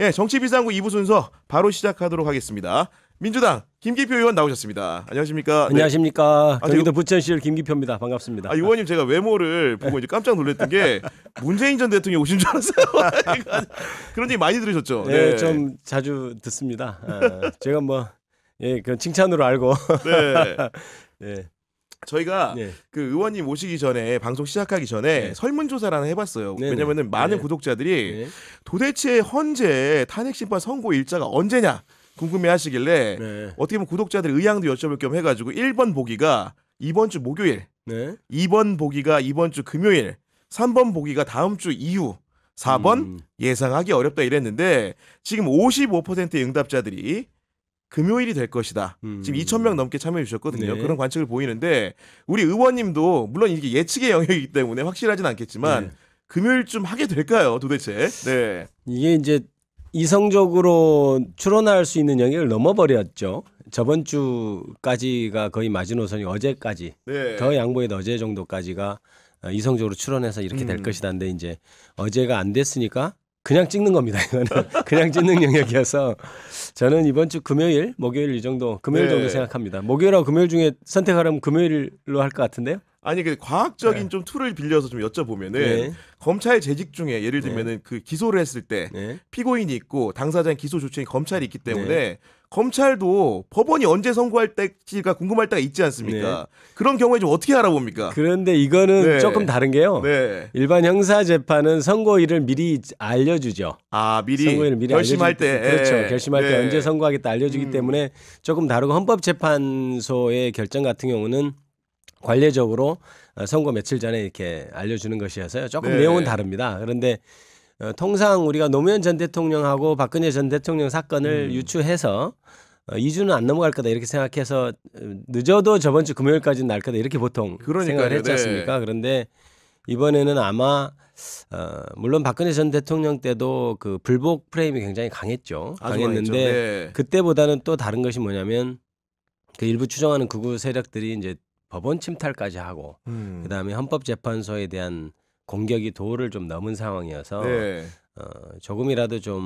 예, 정치비상구 2부 순서 바로 시작하도록 하겠습니다. 민주당 김기표 의원 나오셨습니다. 안녕하십니까? 안녕하십니까? 네. 경기도 부천시를 김기표입니다. 반갑습니다. 의원님 제가 외모를 보고 이제 깜짝 놀랐던 게 문재인 전 대통령이 오신 줄 알았어요. 그런 얘기 많이 들으셨죠? 네, 좀 자주 듣습니다. 제가 그 칭찬으로 알고. 네. 네. 저희가 네. 그 의원님 오시기 전에 방송 시작하기 전에 네. 설문조사를 하나 해봤어요. 네네. 왜냐면은 많은 네. 구독자들이 네. 도대체 헌재 탄핵심판 선고 일자가 언제냐 궁금해하시길래 네. 어떻게 보면 구독자들 의향도 여쭤볼 겸 해가지고 1번 보기가 이번 주 목요일, 네. 2번 보기가 이번 주 금요일, 3번 보기가 다음 주 이후, 4번 예상하기 어렵다 이랬는데 지금 55%의 응답자들이 금요일이 될 것이다. 지금 2,000명 넘게 참여해 주셨거든요. 네. 그런 관측을 보이는데 우리 의원님도 물론 이게 예측의 영역이기 때문에 확실하진 않겠지만 네. 금요일쯤 하게 될까요, 도대체? 네. 이게 이제 이성적으로 추론할 수 있는 영역을 넘어버렸죠. 저번 주까지가 거의 마지노선이 어제까지. 네. 더 양보해도 어제 정도까지가 이성적으로 추론해서 이렇게 될 것이다인데 이제 어제가 안 됐으니까 그냥 찍는 겁니다. 이거는 그냥 찍는 영역이어서 저는 이번 주 금요일, 목요일 이 정도, 금요일 네. 정도 생각합니다. 목요일하고 금요일 중에 선택하려면 금요일로 할 것 같은데요. 아니 그 과학적인 좀 툴을 빌려서 좀 여쭤보면은 네. 검찰 재직 중에 예를 들면은 그 기소를 했을 때 네. 피고인이 있고 당사자인 기소 조치인 검찰이 있기 때문에 검찰도 법원이 언제 선고할 때가 궁금할 때가 있지 않습니까? 그런 경우에 좀 어떻게 알아봅니까? 그런데 이거는 네. 조금 다른 게요. 네. 일반 형사 재판은 선고일을 미리 알려주죠. 아 미리 선고일을 미리 결심할 알려주기 때 그렇죠. 예. 결심할 때 네. 언제 선고하겠다 알려주기 때문에 조금 다르고 헌법재판소의 결정 같은 경우는 관례적으로 선고 며칠 전에 이렇게 알려주는 것이어서요. 조금 네. 내용은 다릅니다. 그런데 통상 우리가 노무현 전 대통령하고 박근혜 전 대통령 사건을 유추해서 2주는 안 넘어갈 거다 이렇게 생각해서 늦어도 저번 주 금요일까지는 날 거다 이렇게 보통 그러니까요. 생각을 했지 않습니까? 그런데 이번에는 아마 물론 박근혜 전 대통령 때도 그 불복 프레임이 굉장히 강했죠. 아주 강했는데 많았죠. 네. 그때보다는 또 다른 것이 뭐냐면 그 일부 추정하는 극우 세력들이 이제 법원 침탈까지 하고 그다음에 헌법재판소에 대한 공격이 도를 좀 넘은 상황이어서 네. 조금이라도 좀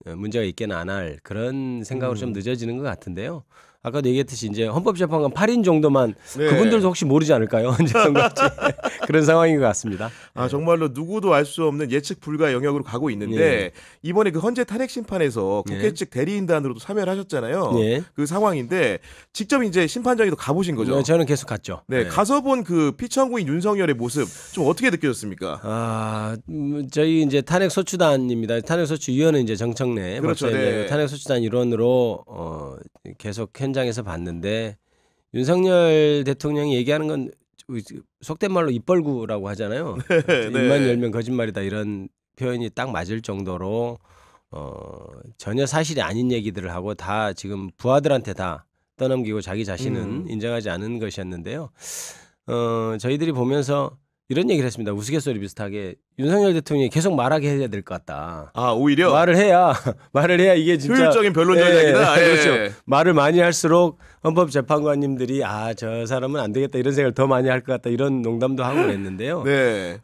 문제가 있게는 안 할 그런 생각으로 좀 늦어지는 것 같은데요. 아까도 얘기했듯이 이제 헌법재판관 8인 정도만 네. 그분들도 혹시 모르지 않을까요? 언제 선거할지 그런 상황인 것 같습니다. 아 정말로 누구도 알 수 없는 예측 불가 영역으로 가고 있는데 네. 이번에 그 헌재 탄핵 심판에서 국회 네. 측 대리인단으로도 참여를 하셨잖아요. 네. 그 상황인데 직접 이제 심판장에도 가보신 거죠. 네, 저는 계속 갔죠. 네, 가서 본 그 피청구인 윤석열의 모습 좀 어떻게 느껴졌습니까? 저희 이제 탄핵소추단입니다. 탄핵소추위원은 이제 정청래 그렇죠, 법사위원장이고 네. 탄핵소추단 일원으로 계속 현장에서 봤는데 윤석열 대통령이 얘기하는 건 속된 말로 입벌구라고 하잖아요. 입만 열면 거짓말이다 이런 표현이 딱 맞을 정도로 전혀 사실이 아닌 얘기들을 하고 다 지금 부하들한테 다 떠넘기고 자기 자신은 인정하지 않은 것이었는데요. 저희들이 보면서 이런 얘기를 했습니다. 우스갯소리 비슷하게 윤석열 대통령이 계속 말하게 해야 될 것 같다. 아 오히려 말을 해야 이게 진짜 효율적인 변론 전략이다. 예. 그렇죠. 말을 많이 할수록 헌법재판관님들이 저 사람은 안 되겠다 이런 생각을 더 많이 할 것 같다 이런 농담도 하고 그랬는데요. 네.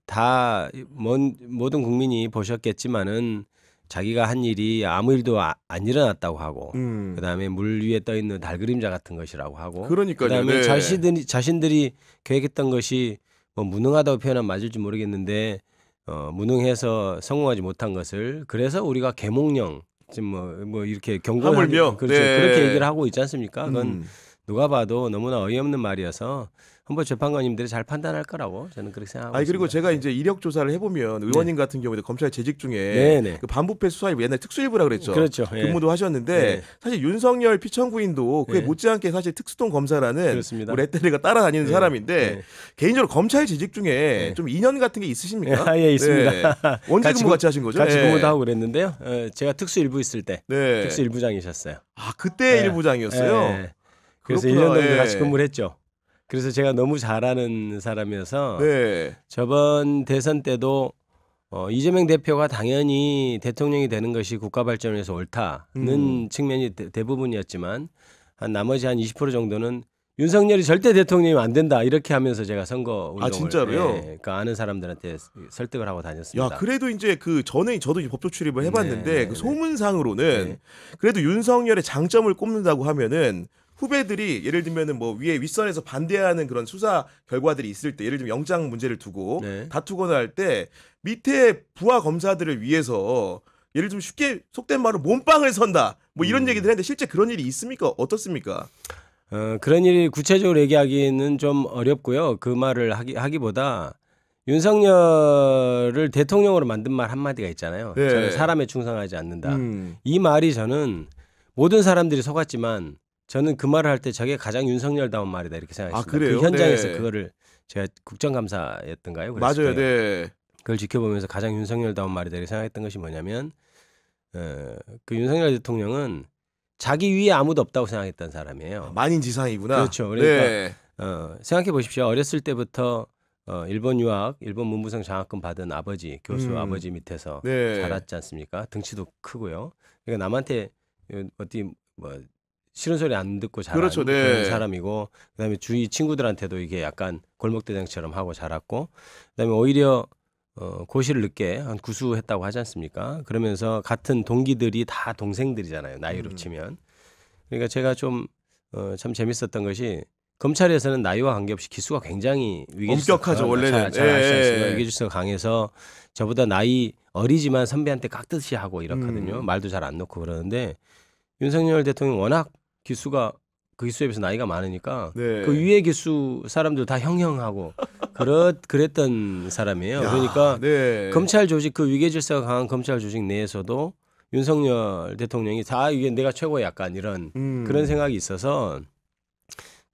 다 모든 국민이 보셨겠지만은 자기가 한 일이 아무 일도 안 일어났다고 하고 그다음에 물 위에 떠 있는 달 그림자 같은 것이라고 하고 그러니까요. 그다음에 네. 자신들이 계획했던 것이 뭐 무능하다고 표현하면 맞을지 모르겠는데 무능해서 성공하지 못한 것을 그래서 우리가 계몽령 지금 뭐 이렇게 하물며 그렇죠. 네. 그렇게 얘기를 하고 있지 않습니까? 그건 누가 봐도 너무나 어이없는 말이어서 헌법재판관님들이 잘 판단할 거라고 저는 그렇게 생각하고 있습니다. 그리고 제가 이제 이력 조사를 해보면 의원님 같은 경우에 검찰 재직 중에 네네. 그 반부패 수사일 옛날 특수일부라 그랬죠. 그렇죠. 예. 근무도 하셨는데 네. 사실 윤석열 피청구인도 그에 네. 못지않게 사실 특수통 검사라는 그렇습니다. 레떼리가 따라다니는 네. 사람인데 네. 개인적으로 검찰 재직 중에 좀 인연 같은 게 있으십니까? 예, 있습니다. 네. 언제 근무 같이 하신 거죠? 같이 네. 근무도 하고 그랬는데요. 제가 특수일부 있을 때 네. 특수일부장이셨어요. 아 그때 네. 일부장이었어요. 예. 그래서 그렇구나. 1년 정도 예. 같이 근무를 했죠. 그래서 제가 너무 잘하는 사람이어서 네. 저번 대선 때도 이재명 대표가 당연히 대통령이 되는 것이 국가 발전을 위해서 옳다는 측면이 대부분이었지만 나머지 한 20% 정도는 윤석열이 절대 대통령이 안 된다 이렇게 하면서 제가 선거 운동을 진짜로요? 그러니까 아는 사람들한테 설득을 하고 다녔습니다. 야, 그래도 이제 그 전에 저도 법조 출입을 해봤는데 네, 그 소문상으로는 네. 그래도 윤석열의 장점을 꼽는다고 하면은 후배들이 예를 들면은 뭐 위에 윗선에서 반대하는 그런 수사 결과들이 있을 때 예를 들면 영장 문제를 두고 네. 다투거나 할 때 밑에 부하 검사들을 위해서 예를 들면 쉽게 속된 말로 몸빵을 선다 뭐 이런 얘기들 했는데 실제 그런 일이 있습니까? 어떻습니까? 그런 일이 구체적으로 얘기하기는 좀 어렵고요. 그 말을 하기보다 윤석열을 대통령으로 만든 말 한마디가 있잖아요. 네. 저는 사람에 충성하지 않는다. 이 말이 저는 모든 사람들이 속았지만 저는 그 말을 할 때 저게 가장 윤석열다운 말이다 이렇게 생각했습니다. 그래요? 그 현장에서 네. 그거를 제가 국정감사였던가요? 맞아요. 네. 그걸 지켜보면서 가장 윤석열다운 말이다 이렇게 생각했던 것이 뭐냐면 그 윤석열 대통령은 자기 위에 아무도 없다고 생각했던 사람이에요. 만인지상이구나. 그렇죠. 그러니까 네. 생각해 보십시오. 어렸을 때부터 일본 유학, 일본 문부생 장학금 받은 아버지, 교수 아버지 밑에서 네. 자랐지 않습니까? 등치도 크고요. 그러니까 남한테 어디 뭐 싫은 소리 안 듣고 자란 그렇죠. 네. 그런 사람이고, 그다음에 주위 친구들한테도 이게 약간 골목대장처럼 하고 자랐고, 그다음에 오히려 고시를 늦게 한 구수했다고 하지 않습니까? 그러면서 같은 동기들이 다 동생들이잖아요. 나이로 치면. 그러니까 제가 좀 참 재밌었던 것이 검찰에서는 나이와 관계없이 기수가 굉장히 엄격하죠, 원래는. 잘 아시지 않습니까? 예. 위계질서가 강해서 저보다 나이 어리지만 선배한테 깍듯이 하고 이렇거든요. 말도 잘 안 놓고 그러는데 윤석열 대통령 워낙 기수가 그 기수에 비해서 나이가 많으니까 네. 그 위에 기수 사람들 다 형형하고 그랬던 사람이에요. 야, 그러니까 네. 검찰 조직 그 위계질서가 강한 검찰 조직 내에서도 윤석열 대통령이 다 이게 내가 최고의 약간 이런 그런 생각이 있어서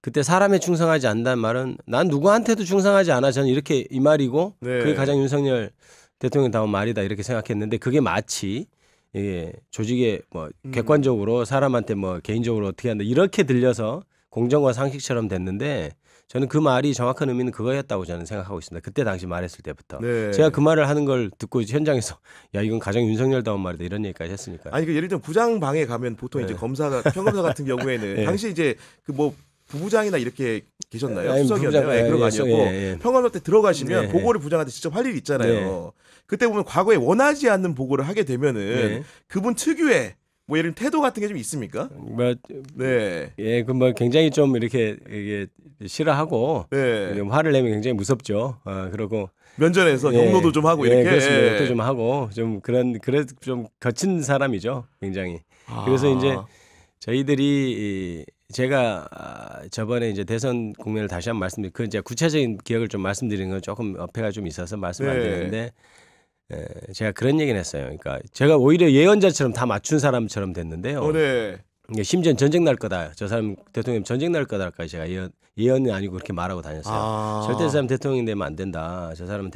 그때 사람에 충성하지 않는다는 말은 난 누구한테도 충성하지 않아. 저는 이렇게 이 말이고 네. 그게 가장 윤석열 대통령다운 말이다 이렇게 생각했는데 그게 마치 이게 조직에 뭐 객관적으로 사람한테 뭐 개인적으로 어떻게 한다 이렇게 들려서 공정과 상식처럼 됐는데 저는 그 말이 정확한 의미는 그거였다고 저는 생각하고 있습니다. 그때 당시 말했을 때부터. 네. 제가 그 말을 하는 걸 듣고 현장에서 야 이건 가장 윤석열다운 말이다 이런 얘기까지 했으니까. 아니 그 예를 들면 부장방에 가면 보통 이제 검사가 평검사 같은 경우에는 네. 당시 이제 그 뭐 부부장이나 이렇게 계셨나요? 아니, 수석이었나요? 부부장, 네, 그런 거 예, 아니었고 예. 평검사 때 들어가시면 네. 보고를 부장한테 직접 할 일이 있잖아요. 네. 그때 보면 과거에 원하지 않는 보고를 하게 되면은 네. 그분 특유의 뭐 예를 들면 태도 같은 게 좀 있습니까? 뭐 네. 예, 그 뭐 굉장히 좀 이렇게 이게 싫어하고 네. 화를 내면 굉장히 무섭죠. 그러고 면전에서 예, 경로도 좀 하고 예, 이렇게. 그렇습니다. 예. 욕도 좀 하고 좀 그래 좀 거친 사람이죠. 굉장히. 그래서 이제 저희들이 제가 저번에 이제 대선 국면을 다시 한번 말씀드리 그 이제 구체적인 기억을 좀 말씀드리는 건 조금 어폐가 좀 있어서 말씀 안 네. 드리는데 제가 그런 얘기는 했어요. 그러니까 제가 오히려 예언자처럼 다 맞춘 사람처럼 됐는데요. 네. 심지어 전쟁 날 거다. 저 사람 대통령 전쟁 날 거다까지 제가 예언이 아니고 그렇게 말하고 다녔어요. 절대 저 사람 대통령이 되면 안 된다. 저 사람은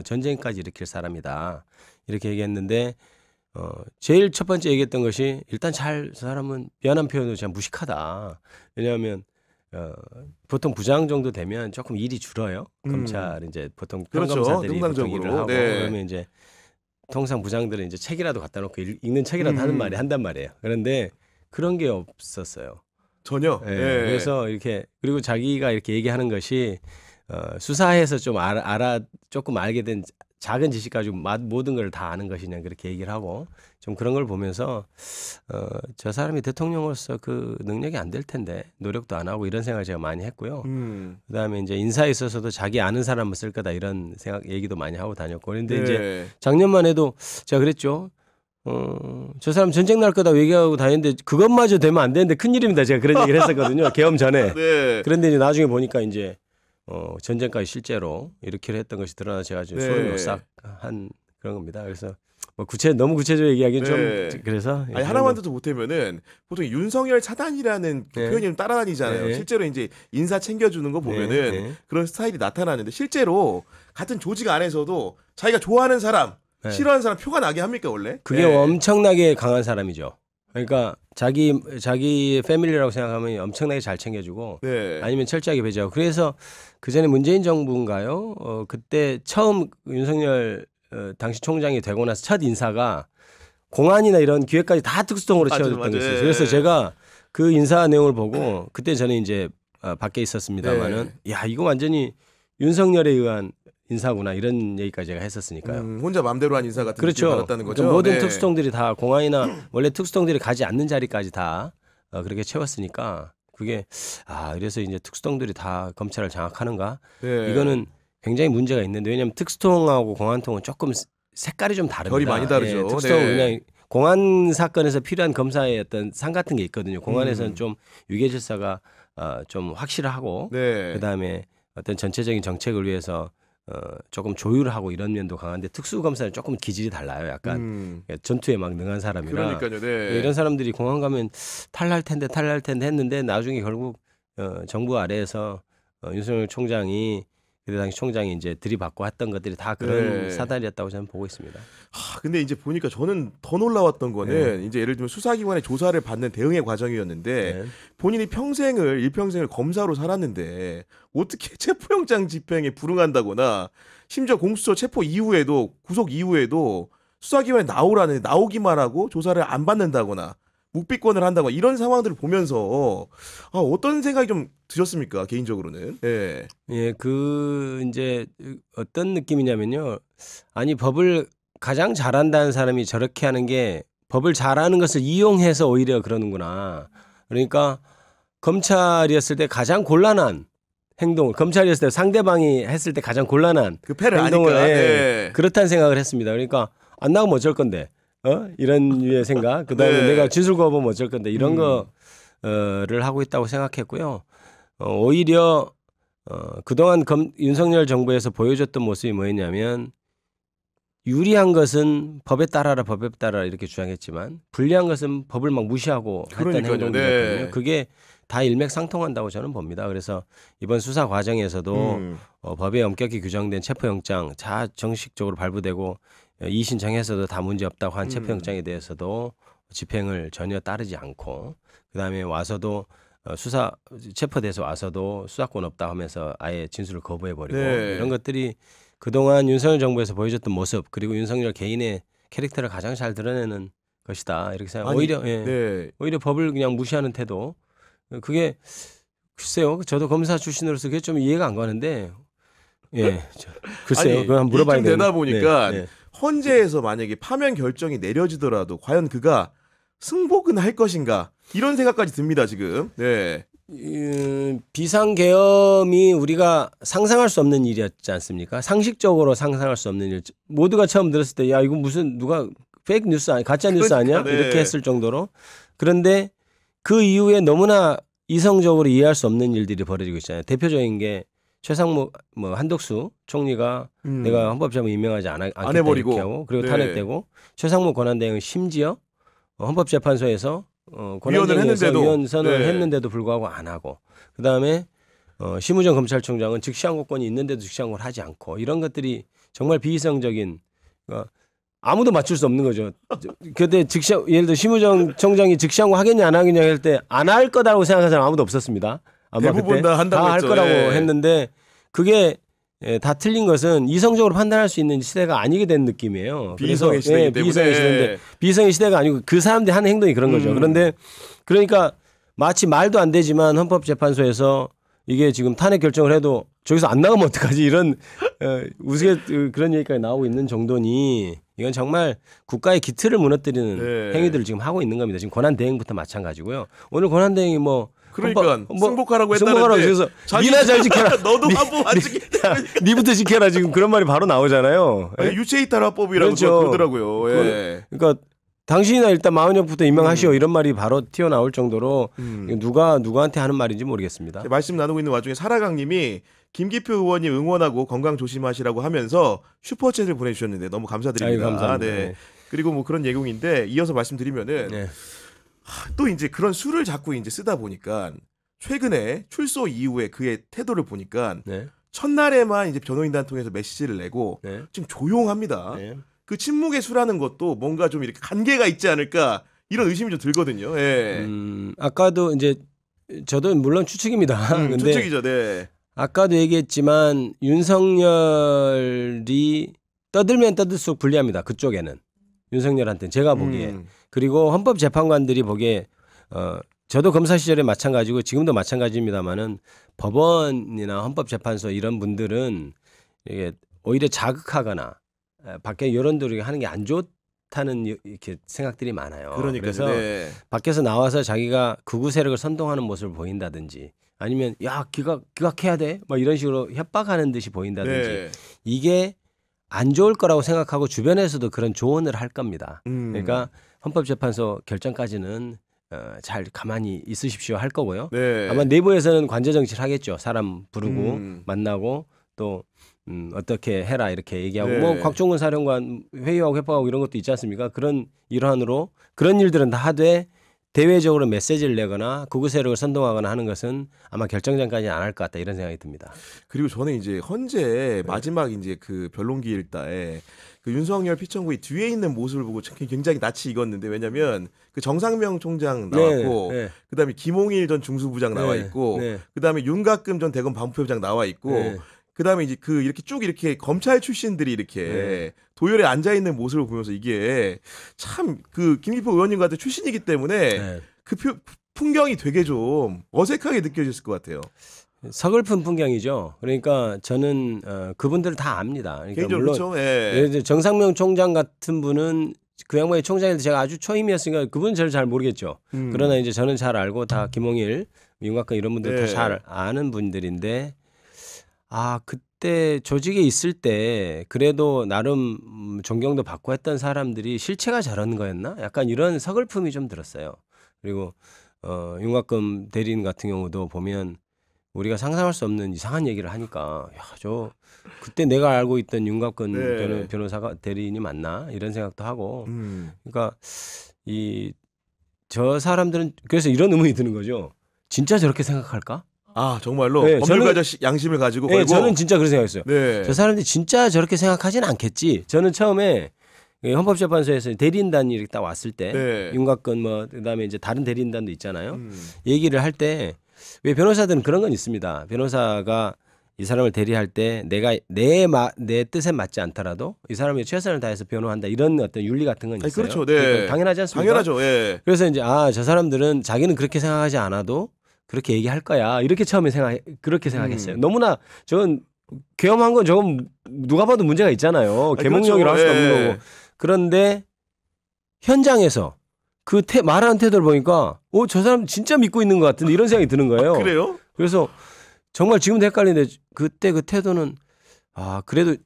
전쟁까지 일으킬 사람이다. 이렇게 얘기했는데 제일 첫 번째 얘기했던 것이 일단 저 사람은 미안한 표현으로 그냥 무식하다. 왜냐하면 보통 부장 정도 되면 조금 일이 줄어요. 검찰 이제 보통 그렇죠. 평검사들이 보통 일을 통상적으로. 하고 네. 그러면 이제 통상 부장들은 이제 책이라도 갖다 놓고 읽는 책이라도 한단 말이에요. 그런데 그런 게 없었어요. 전혀. 예, 네. 그래서 이렇게 그리고 자기가 이렇게 얘기하는 것이 수사해서 좀 조금 알게 된 작은 지식 가지고 모든 걸 다 아는 것이냐 그렇게 얘기를 하고 좀 그런 걸 보면서 저 사람이 대통령으로서 그 능력이 안 될 텐데 노력도 안 하고 이런 생각을 제가 많이 했고요. 그다음에 이제 인사에 있어서도 자기 아는 사람을 쓸 거다 이런 얘기도 많이 하고 다녔고 그런데 이제 작년만 해도 제가 그랬죠. 저 사람 전쟁 날 거다 얘기하고 다녔는데 그것마저 되면 안 되는데 큰일입니다. 제가 그런 얘기를 했었거든요. 계엄 전에. 네. 그런데 이제 나중에 보니까 이제 전쟁까지 실제로 일으키려 했던 것이 드러나 제가 지금 소름 돋싹한 그런 겁니다. 그래서 뭐 너무 구체적으로 얘기하기는 네. 좀 그래서 아니 하나만 더 보태면은 보통 윤석열 차단이라는 그 네. 표현이 좀 따라다니잖아요. 네. 실제로 이제 인사 챙겨주는 거 보면은 네. 그런 스타일이 나타나는데 실제로 같은 조직 안에서도 자기가 좋아하는 사람, 네. 싫어하는 사람 표가 나게 합니까 원래? 그게 엄청나게 강한 사람이죠. 그러니까 자기 패밀리라고 생각하면 엄청나게 잘 챙겨주고 네. 아니면 철저하게 배제하고 그래서 그 전에 문재인 정부인가요? 그때 처음 윤석열 당시 총장이 되고 나서 첫 인사가 공안이나 이런 기획까지 다 특수통으로 채워졌던 게 있어요. 그래서 제가 그 인사 내용을 보고 그때 저는 이제 밖에 있었습니다만은 야 이거 완전히 윤석열에 의한 인사구나 이런 얘기까지 제가 했었으니까요. 혼자 맘대로 한 인사 같은 그렇죠. 느낌을 받았다는 거죠. 그러니까 모든 네. 특수통들이 다 공안이나 원래 특수통들이 가지 않는 자리까지 다 그렇게 채웠으니까 그게 그래서 이제 특수통들이 다 검찰을 장악하는가? 네. 이거는 굉장히 문제가 있는데 왜냐하면 특수통하고 공안통은 조금 색깔이 좀 다릅니다. 결이 많이 다르죠. 예, 특수통은 네. 그냥 공안 사건에서 필요한 검사의 어떤 상 같은 게 있거든요. 공안에서는 좀 위계 질서가 좀 확실하고 네. 그다음에 어떤 전체적인 정책을 위해서 조금 조율하고 이런 면도 강한데 특수검사는 조금 기질이 달라요. 약간 전투에 막 능한 사람이라. 그러니까요. 네. 이런 사람들이 공안 가면 탈날 텐데 했는데 나중에 결국 정부 아래에서 윤석열 총장이 그때 당시 총장이 이제 들이받고 했던 것들이 다 그런 네. 사달이었다고 저는 보고 있습니다. 근데 이제 보니까 저는 더 놀라웠던 거는 이제 예를 들면 수사기관의 조사를 받는 대응의 과정이었는데 네. 본인이 일평생을 검사로 살았는데 어떻게 체포영장 집행에 불응한다거나 심지어 공수처 체포 이후에도 구속 이후에도 수사기관에 나오기만 하고 조사를 안 받는다거나 묵비권을 한다거나 이런 상황들을 보면서 어떤 생각이 좀 드셨습니까 개인적으로는? 예. 예, 이제 어떤 느낌이냐면요. 아니 법을 가장 잘한다는 사람이 저렇게 하는 게 법을 잘하는 것을 이용해서 오히려 그러는구나. 그러니까 검찰이었을 때 가장 곤란한 행동을 검찰이었을 때 상대방이 했을 때 가장 곤란한 그 패를 행동을 아니까. 네. 그렇다는 생각을 했습니다. 그러니까 안 나오면 어쩔 건데, 이런 류의 생각. 그다음에 네. 내가 진술 거부하면 어쩔 건데 이런 거를 하고 있다고 생각했고요. 오히려 그동안 윤석열 정부에서 보여줬던 모습이 뭐였냐면 유리한 것은 법에 따라라 이렇게 주장했지만 불리한 것은 법을 막 무시하고 했던 그러니까요. 행동들이었거든요. 네. 그게 다 일맥상통한다고 저는 봅니다. 그래서 이번 수사 과정에서도 법에 엄격히 규정된 체포영장 정식적으로 발부되고 2심 정에서도 다 문제없다고 한 체포영장에 대해서도 집행을 전혀 따르지 않고 그다음에 와서도 체포돼서 와서도 수사권 없다 하면서 아예 진술을 거부해버리고 네. 이런 것들이 그동안 윤석열 정부에서 보여줬던 모습 그리고 윤석열 개인의 캐릭터를 가장 잘 드러내는 것이다 이렇게 생각. 오히려 오히려 법을 그냥 무시하는 태도. 그게 글쎄요. 저도 검사 출신으로서 그게 좀 이해가 안 가는데. 글쎄요. 그건 한번 물어봐야 되나 되다 보니까 헌재에서 만약에 파면 결정이 내려지더라도 과연 그가 승복은 할 것인가 이런 생각까지 듭니다 지금. 네. 비상계엄이 우리가 상상할 수 없는 일이었지 않습니까? 상식적으로 상상할 수 없는 일. 모두가 처음 들었을 때 야 이거 무슨 누가 페이크 뉴스 아니야? 가짜 뉴스 아니야? 네. 이렇게 했을 정도로. 그런데 그 이후에 너무나 이성적으로 이해할 수 없는 일들이 벌어지고 있잖아요. 대표적인 게 최상목 한덕수 총리가 내가 헌법재판관 임명하지 않겠다 해버리고. 이렇게 하고 그리고 네. 탄핵되고 최상목 권한대행은 심지어 헌법재판소에서 위원을 했는데도. 위원 선언을 네. 했는데도 불구하고 안 하고 그다음에 심우정 검찰총장은 즉시항고권이 있는데도 즉시항고를 하지 않고 이런 것들이 정말 비이성적인 아무도 맞출 수 없는 거죠. 그때 예를 들어 심우정 총장이 즉시항고 하겠냐 안 하겠냐 할 때 안 할 거다라고 생각하는 사람 아무도 없었습니다. 아마 대부분 다 한다고 할 했죠. 거라고 예. 했는데 그게 다 틀린 것은 이성적으로 판단할 수 있는 시대가 아니게 된 느낌이에요. 비이성의 시대이기 때문에. 비이성의 시대인데 비이성의 시대가 아니고 그 사람들이 하는 행동이 그런 거죠. 그런데 그러니까 마치 말도 안 되지만 헌법재판소에서 이게 지금 탄핵 결정을 해도 저기서 안 나가면 어떡하지 이런 그런 얘기까지 나오고 있는 정도니 이건 정말 국가의 기틀을 무너뜨리는 행위들을 지금 하고 있는 겁니다. 지금 권한대행부터 마찬가지고요. 오늘 권한대행이 그러니까 승복하라고 승복하라고 했다는데 그래서 니나 잘 지켜라. 너도 한번 안 지키겠다. 니부터 지켜라. 지금 그런 말이 바로 나오잖아요. 유체이탈화법이라고 그렇죠. 그러더라고요. 예. 그러니까 당신이나 일단 마흔역부터 임명하시오 이런 말이 바로 튀어나올 정도로 누구한테 하는 말인지 모르겠습니다. 말씀 나누고 있는 와중에 사라강님이 김기표 의원님 응원하고 건강 조심하시라고 하면서 슈퍼챗을 보내주셨는데 너무 감사드립니다. 아유, 감사합니다. 네. 그리고 그런 내용인데 이어서 말씀드리면은 또 이제 그런 수를 자꾸 이제 쓰다 보니까 최근에 출소 이후에 그의 태도를 보니까 첫날에만 이제 변호인단 통해서 메시지를 내고 지금 조용합니다. 그 침묵의 수라는 것도 뭔가 좀 이렇게 간계가 있지 않을까 이런 의심이 좀 들거든요. 예. 아까도 이제 저도 물론 추측입니다. 근데 추측이죠. 네. 아까도 얘기했지만 윤석열이 떠들면 떠들수록 불리합니다. 그쪽에는 윤석열한테는 제가 보기에 그리고 헌법재판관들이 보기에 저도 검사 시절에 마찬가지고 지금도 마찬가지입니다만은 법원이나 헌법재판소 이런 분들은 이게 오히려 자극하거나 밖에 여론들이 하는 게 안 좋다는 이렇게 생각들이 많아요. 그러니까 그래서 네. 밖에서 나와서 자기가 극우 세력을 선동하는 모습을 보인다든지 아니면 야 기각해야 돼 막 이런 식으로 협박하는 듯이 보인다든지 네. 이게 안 좋을 거라고 생각하고 주변에서도 그런 조언을 할 겁니다. 그러니까 헌법재판소 결정까지는 잘 가만히 있으십시오 할 거고요. 네. 아마 내부에서는 관제 정치를 하겠죠. 사람 부르고 만나고 또 어떻게 해라 이렇게 얘기하고 네. 뭐 곽종근 사령관 회의하고 협박하고 이런 것도 있지 않습니까? 그런 일환으로 그런 일들은 다 하되 대외적으로 메시지를 내거나 극우 세력을 선동하거나 하는 것은 아마 결정전까지는 안 할 것 같다 이런 생각이 듭니다. 그리고 저는 이제 헌재 마지막 이제 그 변론기일다에 그 윤석열 피청구의 뒤에 있는 모습을 보고 굉장히 낯이 익었는데 왜냐면 그 정상명 총장 나왔고 네. 그다음에 김홍일 전 중수부장 나와 네. 있고 네. 그다음에 윤갑금 전 대검 반부표장 나와 있고 네. 그다음에 이제 그 이렇게 쭉 이렇게 검찰 출신들이 이렇게 네. 도열에 앉아 있는 모습을 보면서 이게 참 그 김기포 의원님 같은 출신이기 때문에 네. 그 풍경이 되게 좀 어색하게 느껴졌을 것 같아요. 서글픈 풍경이죠. 그러니까 저는 그분들을 다 압니다. 그러니까 개인적으로 물론 그렇죠. 예. 정상명 총장 같은 분은 그 양반이 총장일 때 제가 아주 초임이었으니까 그분은 저를 잘 모르겠죠. 그러나 이제 저는 잘 알고 다 김홍일, 윤곽근 이런 분들 네. 다 잘 아는 분들인데 그때 조직에 있을 때 그래도 나름 존경도 받고 했던 사람들이 실체가 저런 거였나? 약간 이런 서글픔이 좀 들었어요. 그리고 윤곽근 대리인 같은 경우도 보면 우리가 상상할 수 없는 이상한 얘기를 하니까 저 그때 내가 알고 있던 윤곽근 네. 변호사가 대리인이 맞나 이런 생각도 하고 그러니까 저 사람들은 그래서 이런 의문이 드는 거죠. 진짜 저렇게 생각할까? 정말로 네, 법률가적 양심을 가지고 네, 걸고. 저는 진짜 그런 생각했어요. 네. 저 사람들이 진짜 저렇게 생각하진 않겠지. 저는 처음에 헌법재판소에서 대리인단이 이렇게 딱 왔을 때 네. 윤곽근 뭐 그다음에 이제 다른 대리인단도 있잖아요. 얘기를 할 때 왜 변호사들은 그런 건 있습니다. 변호사가 이 사람을 대리할 때 내가 내 뜻에 맞지 않더라도 이 사람이 최선을 다해서 변호한다 이런 어떤 윤리 같은 건 있어요. 그렇죠. 네. 그러니까 당연하지 않습니까? 당연하죠. 예. 그래서 이제 저 사람들은 자기는 그렇게 생각하지 않아도 그렇게 얘기할 거야. 이렇게 처음에 그렇게 생각했어요. 너무나 저건 계엄한 건 저건 누가 봐도 문제가 있잖아요. 계몽령이라 할 수도 없는 거고. 그런데 현장에서 그 말하는 태도를 보니까 저 사람 진짜 믿고 있는 것 같은데 이런 생각이 드는 거예요. 그래요? 그래서 정말 지금도 헷갈리는데 그때 그 태도는 그래도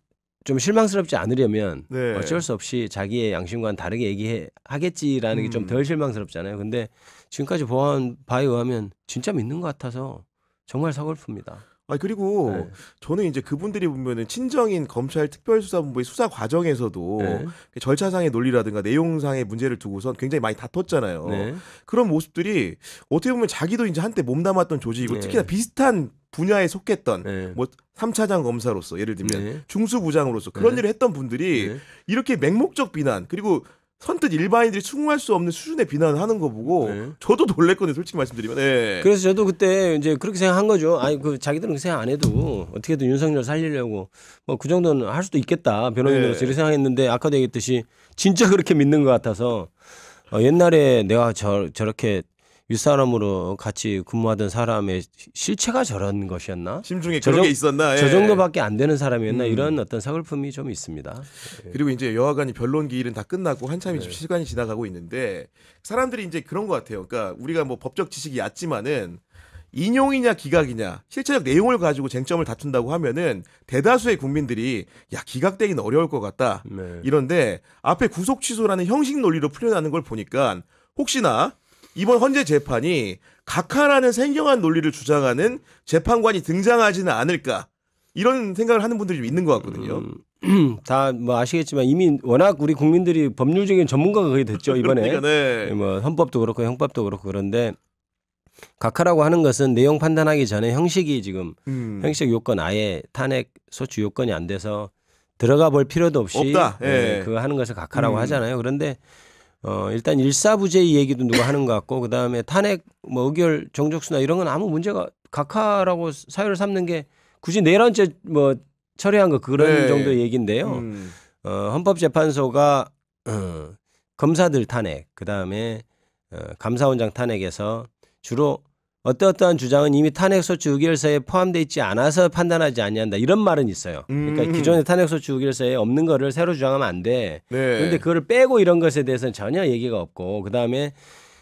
좀 실망스럽지 않으려면 네. 어쩔 수 없이 자기의 양심과는 다르게 얘기하겠지라는 게 좀 덜 실망스럽잖아요. 근데 지금까지 보아온 바에 의하면 진짜 믿는 것 같아서 정말 서글픕니다. 그리고 네. 저는 이제 그분들이 보면은 친정인 검찰 특별수사본부의 수사 과정에서도 네. 절차상의 논리라든가 내용상의 문제를 두고선 굉장히 많이 다퉜잖아요. 네. 그런 모습들이 어떻게 보면 자기도 이제 한때 몸담았던 조직이고 네. 특히나 비슷한 분야에 속했던 네. 뭐 3차장 검사로서 예를 들면 네. 중수부장으로서 그런 네. 일을 했던 분들이 네. 이렇게 맹목적 비난 그리고 선뜻 일반인들이 충분할 수 없는 수준의 비난을 하는 거 보고 네. 저도 놀랬거든요. 솔직히 말씀드리면. 네. 그래서 저도 그때 이제 그렇게 생각한 거죠. 자기들은 그 생각 안 해도 어떻게든 윤석열 살리려고 뭐 그 정도는 할 수도 있겠다. 변호인으로서 네. 이렇게 생각했는데 아까도 얘기했듯이 진짜 그렇게 믿는 것 같아서 옛날에 내가 저렇게 윗사람으로 같이 근무하던 사람의 실체가 저런 것이었나? 심중에 그런 게 있었나? 저 예. 정도밖에 안 되는 사람이었나? 이런 어떤 서글픔이 좀 있습니다. 그리고 이제 여하간이 변론 기일은 다 끝나고 한참 이제 시간이 지나가고 있는데 사람들이 이제 그런 것 같아요. 그러니까 우리가 뭐 법적 지식이 얕지만은 인용이냐 기각이냐 실체적 내용을 가지고 쟁점을 다툰다고 하면은 대다수의 국민들이 기각되기는 어려울 것 같다. 네. 이런데 앞에 구속 취소라는 형식 논리로 풀려나는 걸 보니까 혹시나 이번 헌재 재판이 각하라는 생경한 논리를 주장하는 재판관이 등장하지는 않을까 이런 생각을 하는 분들이 좀 있는 것 같거든요. 다 뭐 아시겠지만 이미 워낙 우리 국민들이 법률적인 전문가가 거의 됐죠 이번에. 그러니까, 네. 뭐 헌법도 그렇고 형법도 그렇고 그런데 각하라고 하는 것은 내용 판단하기 전에 형식이 지금 형식 요건 아예 탄핵 소추 요건이 안 돼서 들어가 볼 필요도 없이 없다. 예. 그거 하는 것을 각하라고 하잖아요. 그런데 일단 일사부재의 얘기도 누가 하는 것 같고 그다음에 탄핵 뭐 의결 정족수나 이런 건 아무 문제가 각하라고 사유를 삼는 게 굳이 내란죄 뭐 철회한 거 그런 네. 정도의 얘기인데요. 헌법재판소가 검사들 탄핵 그다음에 감사원장 탄핵에서 주로 어떠한 주장은 이미 탄핵소추 의결서에 포함되어 있지 않아서 판단하지 아니한다 이런 말은 있어요. 그러니까 기존의 탄핵소추 의결서에 없는 거를 새로 주장하면 안 돼. 네. 그런데 그거를 빼고 이런 것에 대해서는 전혀 얘기가 없고 그다음에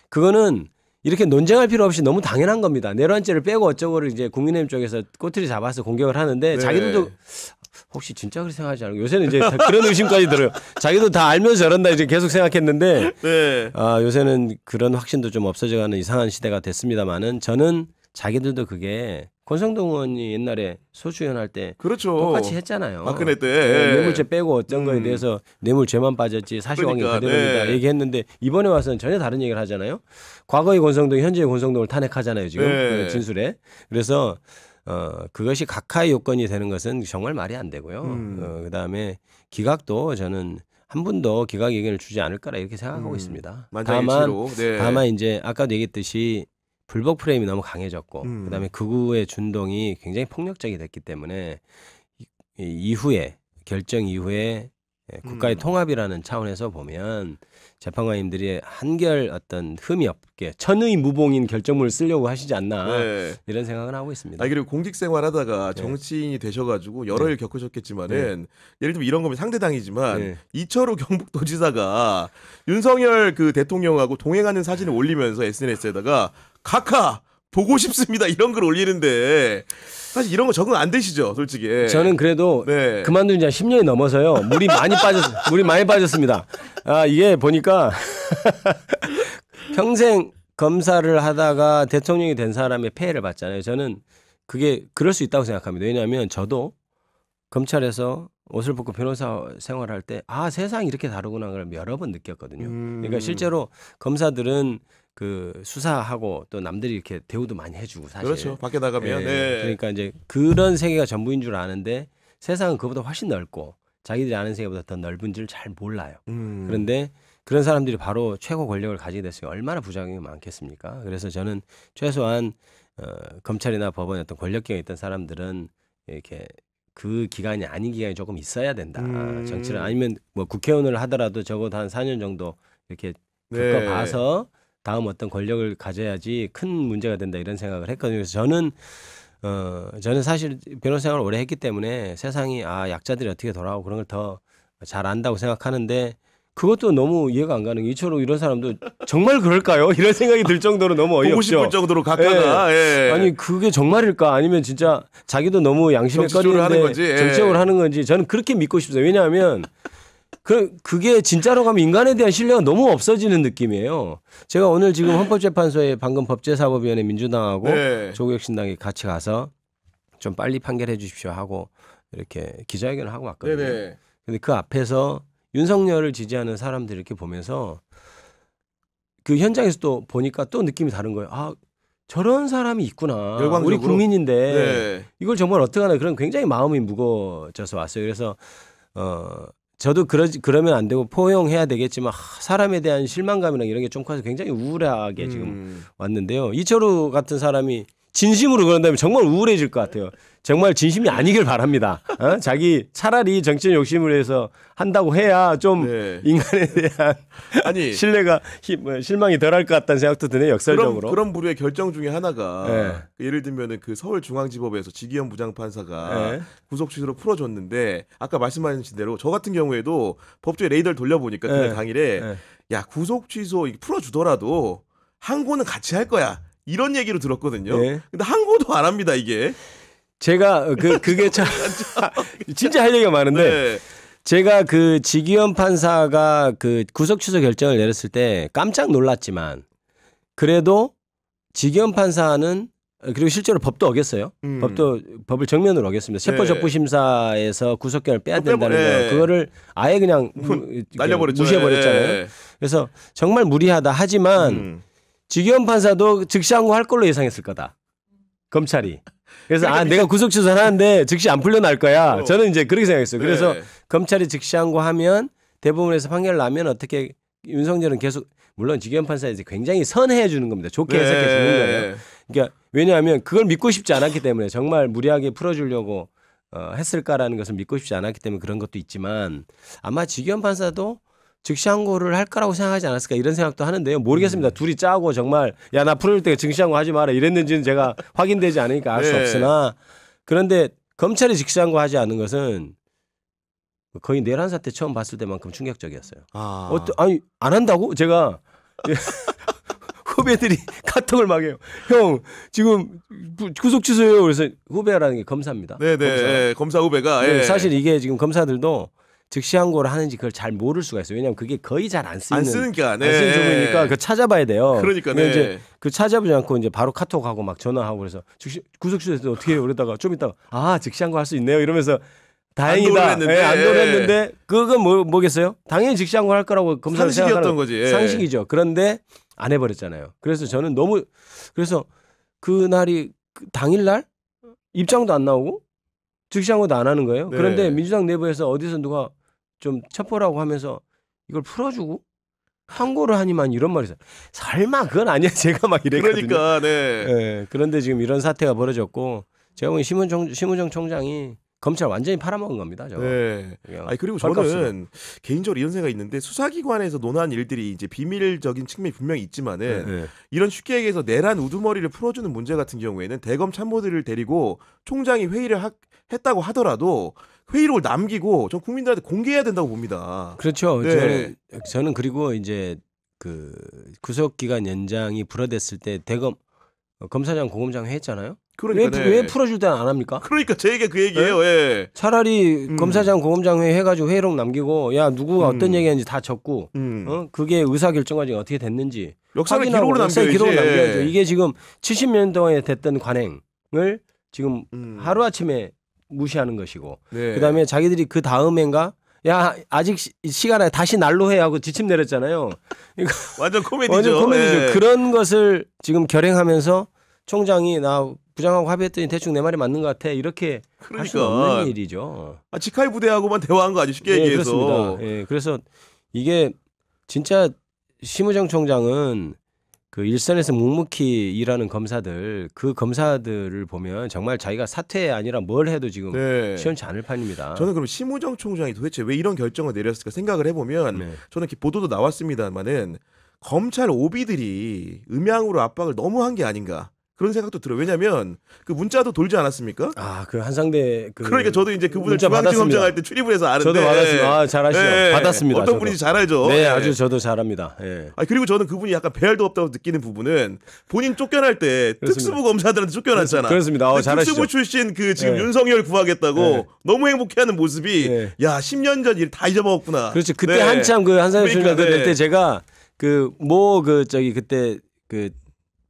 그거는 이렇게 논쟁할 필요 없이 너무 당연한 겁니다. 내로한죄를 빼고 어쩌고를 이제 국민의힘 쪽에서 꼬투리 잡아서 공격을 하는데 네. 자기들도 혹시 진짜 그렇게 생각하지 않고 요새는 이제 그런 의심까지 들어요. 자기도 다 알면서 저런다 이제 계속 생각했는데 네. 요새는 그런 확신도 좀 없어져가는 이상한 시대가 됐습니다만은 저는 자기들도 그게 권성동 의원이 옛날에 소추위원 할 때 그렇죠. 똑같이 했잖아요. 박근혜 때. 네, 뇌물죄 빼고 어떤 거에 대해서 뇌물죄만 빠졌지 사실관계 그러니까, 그대로입니다. 네. 얘기했는데 이번에 와서는 전혀 다른 얘기를 하잖아요. 과거의 권성동, 현재의 권성동을 탄핵하잖아요. 지금 네. 진술에. 그래서 그것이 각하의 요건이 되는 것은 정말 말이 안 되고요. 그다음에 기각도 저는 한 분도 기각 의견을 주지 않을 거라 이렇게 생각하고 있습니다. 만장일치로. 네. 다만 이제 아까도 얘기했듯이 불복 프레임이 너무 강해졌고 그다음에 극우의 준동이 굉장히 폭력적이 됐기 때문에 이후에 결정 이후에 국가의 통합이라는 차원에서 보면 재판관님들이 한결 어떤 흠이 없게 천의무봉인 결정문을 쓰려고 하시지 않나 네. 이런 생각은 하고 있습니다. 그리고 공직생활 하다가 네. 정치인이 되셔가지고 여러 네. 일 겪으셨겠지만은 예를 들면 이런 거면 상대당이지만 네. 이철우 경북도지사가 윤석열 그 대통령하고 동행하는 사진을 올리면서 SNS에다가 각하 보고 싶습니다 이런 글 올리는데 사실 이런 거 적응 안 되시죠, 솔직히. 저는 그래도 네. 그만둔 지 한 10년이 넘어서요. 물이 많이 빠졌습니다. 이게 보니까 평생 검사를 하다가 대통령이 된 사람의 폐해를 봤잖아요. 저는 그게 그럴 수 있다고 생각합니다. 왜냐하면 저도 검찰에서 옷을 벗고 변호사 생활할 때 세상이 이렇게 다르구나 걸 여러 번 느꼈거든요. 그러니까 실제로 검사들은 그 수사하고 또 남들이 이렇게 대우도 많이 해주고 사실. 그렇죠. 밖에 나가면. 네. 그러니까 이제 그런 세계가 전부인 줄 아는데 세상은 그보다 훨씬 넓고 자기들이 아는 세계보다 더 넓은 줄 잘 몰라요. 그런데 그런 사람들이 바로 최고 권력을 가지게 됐으니 얼마나 부작용이 많겠습니까? 그래서 저는 최소한 검찰이나 법원에 어떤 권력경에 있던 사람들은 이렇게 그 기간이 아닌 기간이 조금 있어야 된다. 정치를 아니면 뭐 국회의원을 하더라도 적어도 한 4년 정도 이렇게 겪어봐서 다음 어떤 권력을 가져야지 큰 문제가 된다 이런 생각을 했거든요. 그래서 저는 사실 변호사 생활을 오래 했기 때문에 세상이 약자들이 어떻게 돌아가고 그런 걸 더 잘 안다고 생각하는데 그것도 너무 이해가 안 가는 게 이처럼 이런 사람도 정말 그럴까요? 이런 생각이 들 정도로 너무 어이없죠. 보고 싶을 정도로 각하가. 예. 아니 그게 정말일까? 아니면 진짜 자기도 너무 양심에 정치적으로 하는 꺼리는데 건지. 정치적으로 하는 건지 저는 그렇게 믿고 싶어요. 왜냐하면 그게 진짜로 가면 인간에 대한 신뢰가 너무 없어지는 느낌이에요. 제가 오늘 지금 헌법재판소에 방금 법제사법위원회 민주당하고 네. 조국혁신당이 같이 가서 좀 빨리 판결해 주십시오 하고 이렇게 기자회견을 하고 왔거든요. 네네. 근데 그 앞에서 윤석열을 지지하는 사람들 이렇게 보면서 그 현장에서 또 보니까 또 느낌이 다른 거예요. 저런 사람이 있구나. 열광적으로? 우리 국민인데 네. 이걸 정말 어떡하나 그런 굉장히 마음이 무거워져서 왔어요. 그래서 저도 그러면 안 되고 포용해야 되겠지만 사람에 대한 실망감이나 이런 게 좀 커서 굉장히 우울하게 지금 왔는데요. 이철우 같은 사람이 진심으로 그런다면 정말 우울해질 것 같아요. 정말 진심이 아니길 바랍니다. 자기 차라리 정치적 욕심을 해서 한다고 해야 좀 네. 인간에 대한 아니 신뢰가 실망이 덜할 것 같다는 생각도 드네요. 역설적으로. 그런 부류의 결정 중에 하나가 네. 예를 들면은 그 서울중앙지법에서 지기현 부장판사가 네. 구속 취소로 풀어줬는데 아까 말씀하신 대로 저 같은 경우에도 법조에 레이더를 돌려보니까 네. 그날 당일에 네. 야 구속 취소 풀어주더라도 항고는 같이 할 거야 이런 얘기로 들었거든요. 네. 근데 항고도 안 합니다 이게. 제가 그게 참 진짜 할 얘기가 많은데 네. 제가 그 지기현 판사가 그 구속 취소 결정을 내렸을 때 깜짝 놀랐지만 그래도 지기현 판사는 그리고 실제로 법도 어겼어요. 법을 정면으로 어겼습니다. 체포적부심사에서 구속권을 빼야 된다는 거 그거를 아예 그냥 날려버렸죠. 무시해버렸잖아요. 네. 그래서 정말 무리하다 하지만 지기현 판사도 즉시 항고할 걸로 예상했을 거다. 검찰이. 그래서 내가 구속 취소를 하는데 즉시 안 풀려날 거야. 저는 이제 그렇게 생각했어요. 그래서 네. 검찰이 즉시 항고하면 대법원에서 판결 나면 어떻게 윤석열은 계속 물론 지기현 판사에 굉장히 선해해 주는 겁니다. 좋게 해석해 주는 거예요. 그러니까 왜냐하면 그걸 믿고 싶지 않았기 때문에 정말 무리하게 풀어주려고 했을까라는 것을 믿고 싶지 않았기 때문에 그런 것도 있지만 아마 지기현 판사도 즉시항고를 할 거라고 생각하지 않았을까 이런 생각도 하는데요. 모르겠습니다. 둘이 짜고 정말 야 나 풀어줄 때 즉시항고 하지 마라 이랬는지는 제가 확인되지 않으니까 알 수 네. 없으나 그런데 검찰이 즉시항고 하지 않은 것은 거의 내란 사태 처음 봤을 때만큼 충격적이었어요. 아니 안 한다고? 제가 후배들이 카톡을 막 해요. 형 지금 구속 취소해요. 그래서 후배라는 게 검사입니다. 네네. 검사 후배가. 네, 예. 사실 이게 지금 검사들도 즉시항고를 하는지 그걸 잘 모를 수가 있어요. 왜냐하면 그게 거의 잘 안 쓰이는 안 쓰니까. 안 쓰는 종이니까 그 찾아봐야 돼요. 그러니까 근데 네. 이제 그 찾아보지 않고 이제 바로 카톡하고 막 전화하고 그래서 구속 취소해서 어떻게 해요? 그러다가 좀 있다가 즉시항고 할 수 있네요. 이러면서 다행이다. 안도를 했는데 그건 뭐겠어요? 당연히 즉시항고 할 거라고 검사를 상식이었던 거지. 예. 상식이죠. 그런데 안 해버렸잖아요. 그래서 저는 너무 그래서 그날이 당일날 입장도 안 나오고 즉시항고도 안 하는 거예요. 네. 그런데 민주당 내부에서 어디서 누가 좀 첩보라고 하면서 이걸 풀어주고 항고를 하니만 이런 말이 있어요. 설마 그건 아니야. 제가 막 이랬거든요. 그러니까 네. 네. 그런데 지금 이런 사태가 벌어졌고 제가 보기엔 심우정 총장이 검찰 완전히 팔아먹은 겁니다. 저거. 네. 아니 그리고 저는 개인적으로 이런 생각이 있는데 수사기관에서 논한 일들이 이제 비밀적인 측면이 분명히 있지만은 이런 쉽게 얘기해서 내란 우두머리를 풀어주는 문제 같은 경우에는 대검 참모들을 데리고 총장이 회의를 했다고 하더라도 회의록을 남기고 전 국민들한테 공개해야 된다고 봅니다. 그렇죠. 네. 저는 그리고 이제 그 구속기간 연장이 불어댔을 때 대검 검사장 고검장 했잖아요. 그러니까 왜 풀어줄 때는 안 합니까? 그러니까 제 얘기가 그 얘기예요. 예. 차라리 검사장 고검장 회의 해가지고 회의록 남기고 야 누구가 어떤 얘기했는지 다 적고 그게 의사결정 과정이 어떻게 됐는지 역사를 확인하고 기록으로 남겨야죠. 이게 지금 70년 동안에 됐던 관행을 지금 하루아침에 무시하는 것이고 네. 그다음에 자기들이 그 다음엔가 야 아직 시간에 다시 난로 해 하고 지침 내렸잖아요. 완전 코미디죠. 완전 코미디죠. 예. 그런 것을 지금 결행하면서 총장이 나 부장하고 합의했더니 대충 내 말이 맞는 것 같아 이렇게 할 수는 없는 일이죠. 직할 부대하고만 대화한 거 아주 쉽게 얘기해서. 그렇습니다. 예, 그래서 이게 진짜 심우정 총장은 그 일선에서 묵묵히 일하는 검사들 그 검사들을 보면 정말 자기가 사퇴 아니라 뭘 해도 지금 시원치 않을 판입니다. 저는 그럼 심우정 총장이 도대체 왜 이런 결정을 내렸을까 생각을 해보면 저는 이렇게 보도도 나왔습니다만은 검찰 오비들이 음양으로 압박을 너무 한 게 아닌가. 그런 생각도 들어요. 왜냐하면 그 문자도 돌지 않았습니까? 그 한상대 그러니까 저도 이제 그분을 중앙지검장 할 때 출입을 해서 아는데. 저도 받았습니다. 잘 아시죠? 받았습니다. 어떤 분인지 잘 알죠. 네, 아주 저도 잘합니다. 예. 그리고 저는 그분이 약간 배알도 없다고 느끼는 부분은 본인 쫓겨날 때 특수부 검사들한테 쫓겨났잖아. 그렇습니다. 잘하시죠. 특수부 출신 그 지금 윤석열 구하겠다고 너무 행복해하는 모습이 야 10년 전 일 다 잊어먹었구나. 그렇죠. 그때 한참 그 한상현 총장 때 제가 그때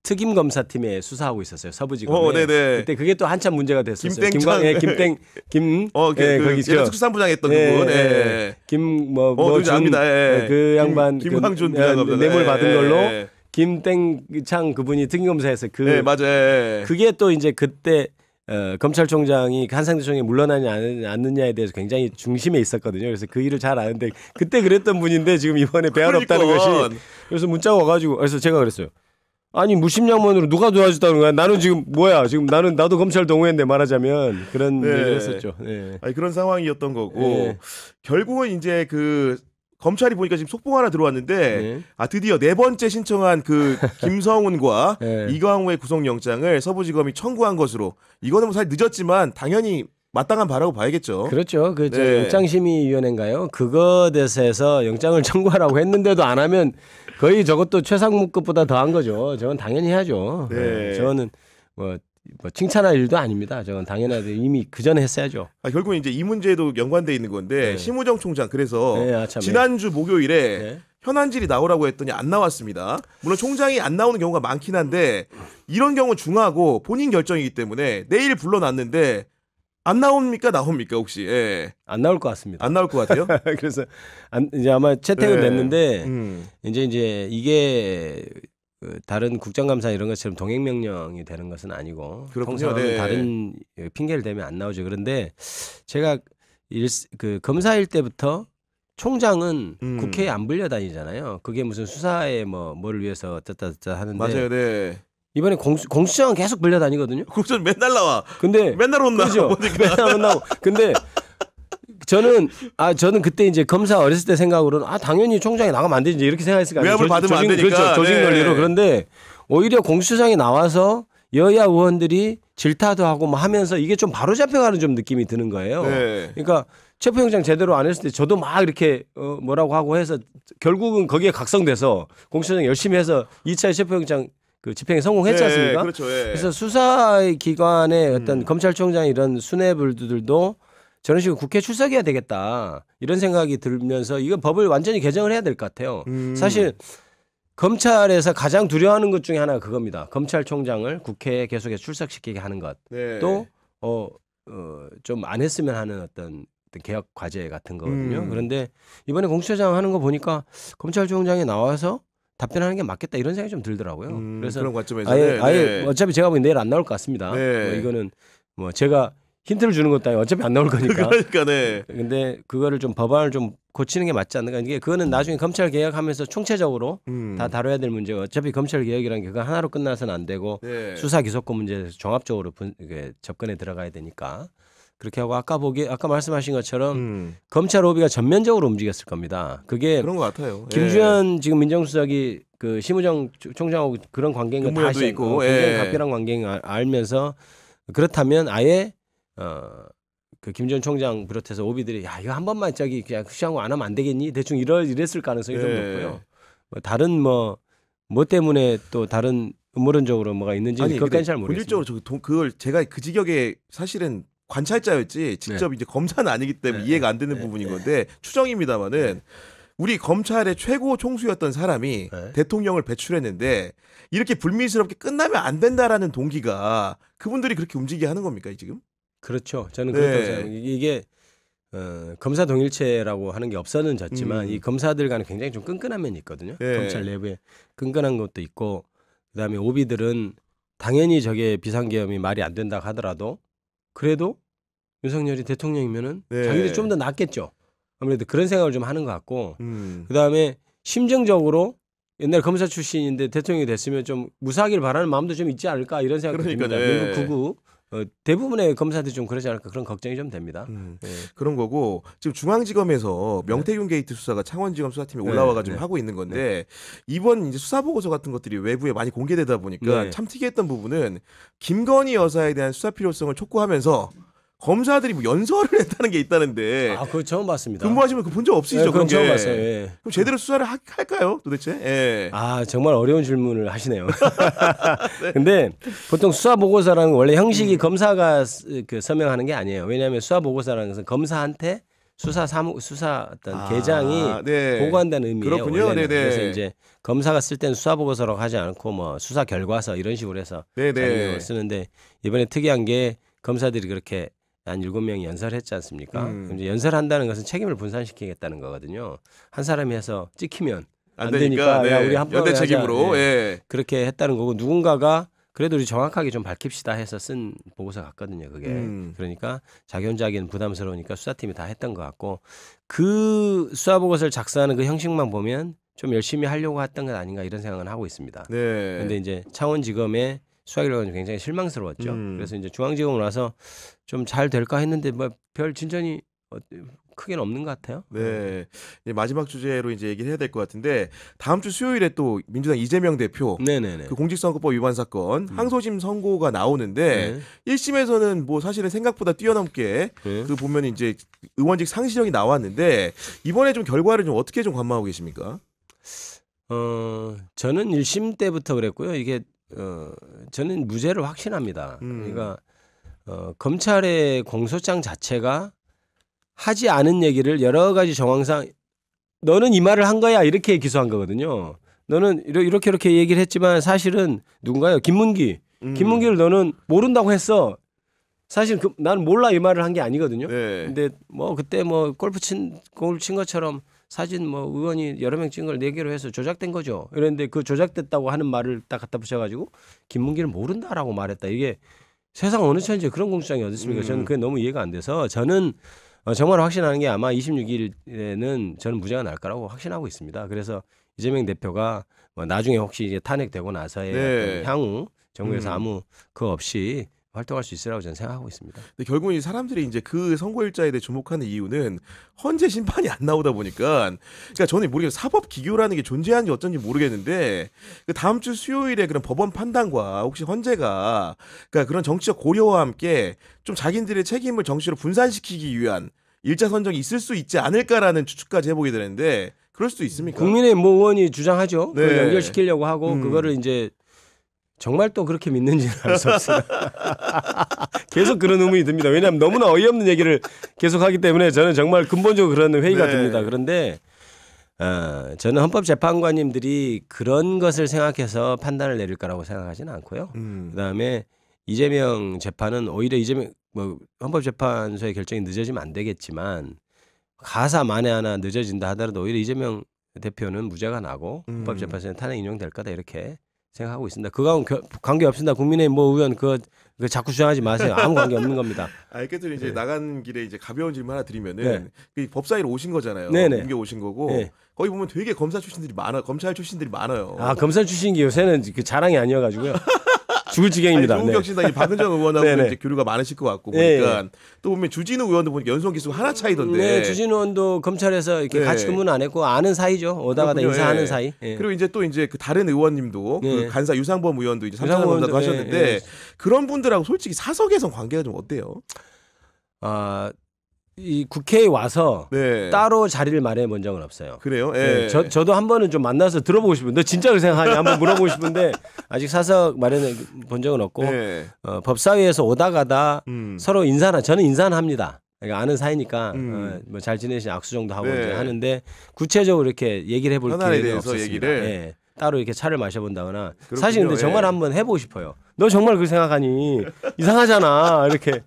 특임 검사팀에 수사하고 있었어요. 서부지검에. 그때 그게 또 한참 문제가 됐었어요. 거기죠. 특수산부장 했던 그분. 압니다. 그 양반 김광준 뇌물 받은 걸로 김땡창 그분이 특임 검사에서 맞아요. 그게 또 이제 그때 검찰총장이 한상대 총장이 물러나지 않느냐에 대해서 굉장히 중심에 있었거든요. 그래서 그 일을 잘 아는데 그때 그랬던 분인데 지금 이번에 배알 없다는 것이 그래서 문자가 와가지고 그래서 제가 그랬어요. 아니 무심양만으로 누가 도와줬다는 거야? 나는 지금 뭐야? 지금 나도 검찰 동호회인데 말하자면 그런 얘기를 했었죠. 그런 상황이었던 거고 결국은 이제 그 검찰이 보니까 지금 속보가 하나 들어왔는데 드디어 네 번째 신청한 그 김성훈과 이광우의 구속영장을 서부지검이 청구한 것으로 이거는 뭐 사실 늦었지만 당연히 마땅한 바라고 봐야겠죠. 그렇죠. 영장심의위원회인가요? 그거 대해서 영장을 청구하라고 했는데도 안 하면 거의 저것도 최상무급보다 더한 거죠. 저건 당연히 해야죠. 저는 뭐 칭찬할 일도 아닙니다. 저건 당연하게 이미 그 전에 했어야죠. 결국은 이제 이 문제도 연관돼 있는 건데 심우정 총장 그래서 지난주 목요일에 현안질이 나오라고 했더니 안 나왔습니다. 물론 총장이 안 나오는 경우가 많긴 한데 이런 경우 중하고 본인 결정이기 때문에 내일 불러놨는데 안 나옵니까? 나옵니까 혹시? 안 나올 것 같습니다. 안 나올 것 같아요? 그래서 이제 아마 채택은 됐는데 이제 이게 다른 국정감사 이런 것처럼 동행명령이 되는 것은 아니고 통상은 다른 핑계를 대면 안 나오죠. 그런데 제가 검사일 때부터 총장은 국회에 안 불려다니잖아요. 그게 무슨 수사에 뭐를 위해서 어쩌다 하는데 맞아요. 이번에 공수처는 계속 불려다니거든요. 공수처 맨날 나와. 근데 맨날 혼나. 그렇죠. 맨날 혼나고. 근데 저는 그때 이제 검사 어렸을 때 생각으로는 당연히 총장이 나가면 안 되지 이렇게 생각했을 거예요. 외압을 받으면 안 되니까. 그렇죠. 조직 네. 논리로. 그런데 오히려 공수처장이 나와서 여야 의원들이 질타도 하고 뭐 하면서 이게 좀 바로잡혀가는 좀 느낌이 드는 거예요. 네. 그러니까 체포영장 제대로 안 했을 때 저도 막 이렇게 뭐라고 하고 해서 결국은 거기에 각성돼서 공수처장 열심히 해서 2차 체포영장 그 집행에 성공했지 않습니까? 네, 그렇죠. 예. 그래서 수사기관의 어떤 검찰총장 이런 수뇌부들도 저런 식으로 국회 출석해야 되겠다 이런 생각이 들면서 이거 법을 완전히 개정을 해야 될 것 같아요. 사실 검찰에서 가장 두려워하는 것 중에 하나가 그겁니다. 검찰총장을 국회에 계속해서 출석시키게 하는 것. 네. 또 좀 안 했으면 하는 어떤 개혁 과제 같은 거거든요. 그런데 이번에 공수처장 하는 거 보니까 검찰총장이 나와서 답변하는 게 맞겠다 이런 생각이 좀 들더라고요. 그래서 그런 관점에서 아예 어차피 제가 보기엔 내일 안 나올 것 같습니다. 네. 뭐 이거는 뭐 제가 힌트를 주는 것도 아니고 어차피 안 나올 거니까. 그러니까 네. 근데 그거를 좀 법안을 좀 고치는 게 맞지 않는가. 이게 그거는 나중에 검찰 개혁하면서 총체적으로 다 다뤄야 될 문제고 어차피 검찰 개혁이라는 게 그거 하나로 끝나서는 안 되고 네. 수사 기소권 문제에서 종합적으로 접근해 들어가야 되니까. 그렇게 하고 아까 말씀하신 것처럼 검찰 로비가 전면적으로 움직였을 겁니다. 그게 그런 것 같아요. 김주현 지금 민정수석이 그 심우정 총장하고 그런 관계인 거 다 있고 굉장히 각별한 관계인 걸 알면서 그렇다면 아예 그 김주현 총장 비롯해서 오비들이 야 이거 한 번만 저기 그냥 수시하고 안 하면 안 되겠니? 대충 이랬을 가능성이 좀 높고요. 다른 뭐 때문에 또 다른 음모론적으로 뭐가 있는지는 그것까지 잘 모르겠습니다. 본질적으로 그걸 제가 그 지경에 사실은 관찰자였지 직접 이제 검사는 아니기 때문에 이해가 안 되는 부분인 건데 추정입니다만은 우리 검찰의 최고 총수였던 사람이 대통령을 배출했는데 이렇게 불미스럽게 끝나면 안 된다라는 동기가 그분들이 그렇게 움직이게 하는 겁니까 지금? 그렇죠. 저는 그렇다고 생각합니다. 이게 검사 동일체라고 하는 게 없어는 졌지만 이 검사들 간에 굉장히 좀 끈끈한 면이 있거든요. 검찰 내부에 끈끈한 것도 있고 그다음에 오비들은 당연히 저게 비상계엄이 말이 안 된다 하더라도 그래도 윤석열이 대통령이면은 자기들이 좀 더 낫겠죠. 아무래도 그런 생각을 좀 하는 것 같고 그다음에 심정적으로 옛날 검사 출신인데 대통령이 됐으면 좀 무사하길 바라는 마음도 좀 있지 않을까 이런 생각도 듭니다. 미국 구구 대부분의 검사들이 좀 그러지 않을까 그런 걱정이 좀 됩니다. 그런 거고 지금 중앙지검에서 명태균 게이트 수사가 창원지검 수사팀에 올라와가지고 하고 있는 건데 이번 이제 수사 보고서 같은 것들이 외부에 많이 공개되다 보니까 참 특이했던 부분은 김건희 여사에 대한 수사 필요성을 촉구하면서 검사들이 뭐 연설을 했다는 게 있다는데. 그거 처음 봤습니다. 근무하시면 본 적 없으시죠? 그건 처음 봤어요. 예. 그럼 제대로 수사를 할까요, 도대체? 예. 정말 어려운 질문을 하시네요. 근데 보통 수사 보고서라는 원래 형식이 검사가 그 서명하는 게 아니에요. 왜냐하면 수사 보고서라는 것은 검사한테 수사 어떤 계장이 보고한다는 의미예요. 그렇군요. 네네. 그래서 이제 검사가 쓸 때는 수사 보고서라고 하지 않고 뭐 수사 결과서 이런 식으로 해서 자기가 쓰는데 이번에 특이한 게 검사들이 그렇게 한 7명이 연설했지 않습니까? 이제 연설한다는 것은 책임을 분산시키겠다는 거거든요. 한 사람이 해서 찍히면 안 되니까 야, 우리 한 번에 연대 책임으로 그렇게 했다는 거고 누군가가 그래도 우리 정확하게 좀 밝힙시다 해서 쓴 보고서 같거든요. 그게 그러니까 자기 혼자 하기는 부담스러우니까 수사팀이 다 했던 것 같고 그 수사 보고서를 작성하는 그 형식만 보면 좀 열심히 하려고 했던 것 아닌가 이런 생각은 하고 있습니다. 그런데 이제 창원지검의 수사 결과는 굉장히 실망스러웠죠. 그래서 이제 중앙지검으로 와서 좀 잘 될까 했는데 뭐 별 진전이 크게는 없는 것 같아요. 네. 이제 마지막 주제로 이제 얘기를 해야 될 것 같은데 다음 주 수요일에 또 민주당 이재명 대표 그 공직선거법 위반 사건 항소심 선고가 나오는데 1심에서는 뭐 사실은 생각보다 뛰어넘게 그 보면 이제 의원직 상실형이 나왔는데 이번에 좀 결과를 좀 어떻게 좀 관망하고 계십니까? 저는 1심 때부터 그랬고요. 이게 저는 무죄를 확신합니다. 그러니까 검찰의 공소장 자체가 하지 않은 얘기를 여러 가지 정황상 너는 이 말을 한 거야 이렇게 기소한 거거든요. 너는 이렇게 얘기를 했지만 사실은 누군가요? 김문기를 너는 모른다고 했어. 사실 나는 몰라 이 말을 한 게 아니거든요. 근데 뭐 그때 뭐 골프 친 것처럼 사진 뭐 의원이 여러 명 찍은 걸 4개로 해서 조작된 거죠. 그런데 그 조작됐다고 하는 말을 딱 갖다 붙여가지고 김문기를 모른다라고 말했다. 이게 세상 어느 천지에 그런 공수장이 어디 있습니까? 저는 그게 너무 이해가 안 돼서 저는 정말 확신하는 게 아마 26일에는 저는 무죄가 날 거라고 확신하고 있습니다. 그래서 이재명 대표가 뭐 나중에 혹시 이제 탄핵되고 나서의 어떤 향후 정부에서 아무 그거 없이 활동할 수 있으라고 저는 생각하고 있습니다. 근데 결국은 이 사람들이 이제 그 선거일자에 대해 주목하는 이유는 헌재 심판이 안 나오다 보니까, 그러니까 저는 모르겠어요. 사법 기교라는 게 존재하는지 어쩐지 모르겠는데, 그 다음 주 수요일에 그런 법원 판단과 혹시 헌재가 그러니까 그런 정치적 고려와 함께 좀 자기들의 책임을 정치로 분산시키기 위한 일자 선정이 있을 수 있지 않을까라는 추측까지 해보게 되는데, 그럴 수도 있습니까? 국민의힘 모 의원이 주장하죠. 네. 그걸 연결시키려고 하고 그거를 이제 정말 또 그렇게 믿는지는 알 수 없어요. 계속 그런 의문이 듭니다. 왜냐하면 너무나 어이없는 얘기를 계속하기 때문에 저는 정말 근본적으로 그런 회의가 네. 듭니다. 그런데 저는 헌법재판관님들이 그런 것을 생각해서 판단을 내릴 거라고 생각하지는 않고요. 그다음에 이재명 재판은 오히려 이재명 뭐 헌법재판소의 결정이 늦어지면 안 되겠지만 가사 만에 하나 늦어진다 하더라도 오히려 이재명 대표는 무죄가 나고 헌법재판소에 탄핵 인용될 거다 이렇게 생각하고 있습니다. 그거하고 관계 없습니다. 국민의힘 모 의원 그거 자꾸 주장하지 마세요. 아무 관계 없는 겁니다. 알겠더니 이제 네. 나간 길에 이제 가벼운 질문 하나 드리면은 네. 그 법사위로 오신 거잖아요. 네네. 옮겨 오신 거고 네. 거기 보면 되게 검사 출신들이 많아, 검찰 출신들이 많아요. 아 검찰 출신이 요새는 그 자랑이 아니어가지고요. 죽을 지경입니다. 네. 조국혁신당이 박은정 의원하고 네네. 이제 교류가 많으실 것 같고 네. 보니까 또 보면 주진우 의원도 보니까 연수원 기수 하나 차이던데. 네, 주진우 의원도 검찰에서 이렇게 네. 같이 근무는 안 했고 아는 사이죠. 오다 가다 그렇군요. 인사하는 예. 사이. 예. 그리고 이제 또 이제 그 다른 의원님도 네. 그 간사 유상범 의원도 이제 유상범 삼성검사도 의원도, 하셨는데 예, 예. 그런 분들하고 솔직히 사석에선 관계가 좀 어때요? 이 국회에 와서 네. 따로 자리를 마련해 본 적은 없어요. 그래요? 네, 예. 저도 한 번은 좀 만나서 들어보고 싶은데 너 진짜 그렇게 생각하냐 한번 물어보고 싶은데 아직 사석 마련해 본 적은 없고 네. 법사위에서 오다 가다 음. 서로 저는 인사는 합니다. 그러니까 아는 사이니까 뭐 잘 지내신 악수 정도 하고 네. 이제 하는데 구체적으로 이렇게 얘기를 해볼 현안에 기회는 대해서 없었습니다. 얘기를? 예. 따로 이렇게 차를 마셔본다거나 그렇군요. 사실 근데 정말 예. 한번 해보고 싶어요. 너 정말 그렇게 생각하니 이상하잖아 이렇게.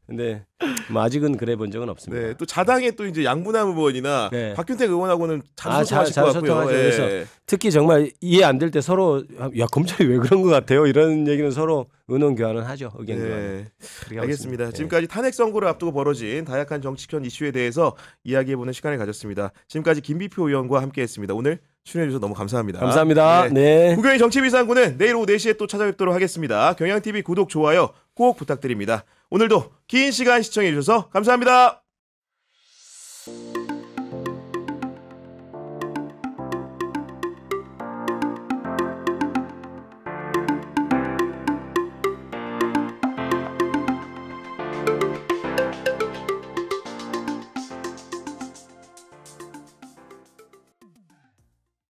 근데 뭐 아직은 그래 본 적은 없습니다. 네, 또 자당의 또 이제 양분남 의원이나 네. 박균택 의원하고는 자주 소통하실 잘 것 같고요. 소통하죠. 예. 그래서 특히 정말 이해 안 될 때 서로 야 검찰이 왜 그런 것 같아요 이런 얘기는 서로 의논 교환은 하죠. 의견 교환. 네. 그렇게 하고 알겠습니다. 있습니다. 예. 지금까지 탄핵 선고를 앞두고 벌어진 다양한 정치권 이슈에 대해서 이야기해보는 시간을 가졌습니다. 지금까지 김비표 의원과 함께했습니다. 오늘 출연해주셔서 너무 감사합니다. 감사합니다. 네. 국경의 정치비상구는 내일 오후 4시에 또 찾아뵙도록 하겠습니다. 경향TV 구독, 좋아요 꼭 부탁드립니다. 오늘도 긴 시간 시청해주셔서 감사합니다.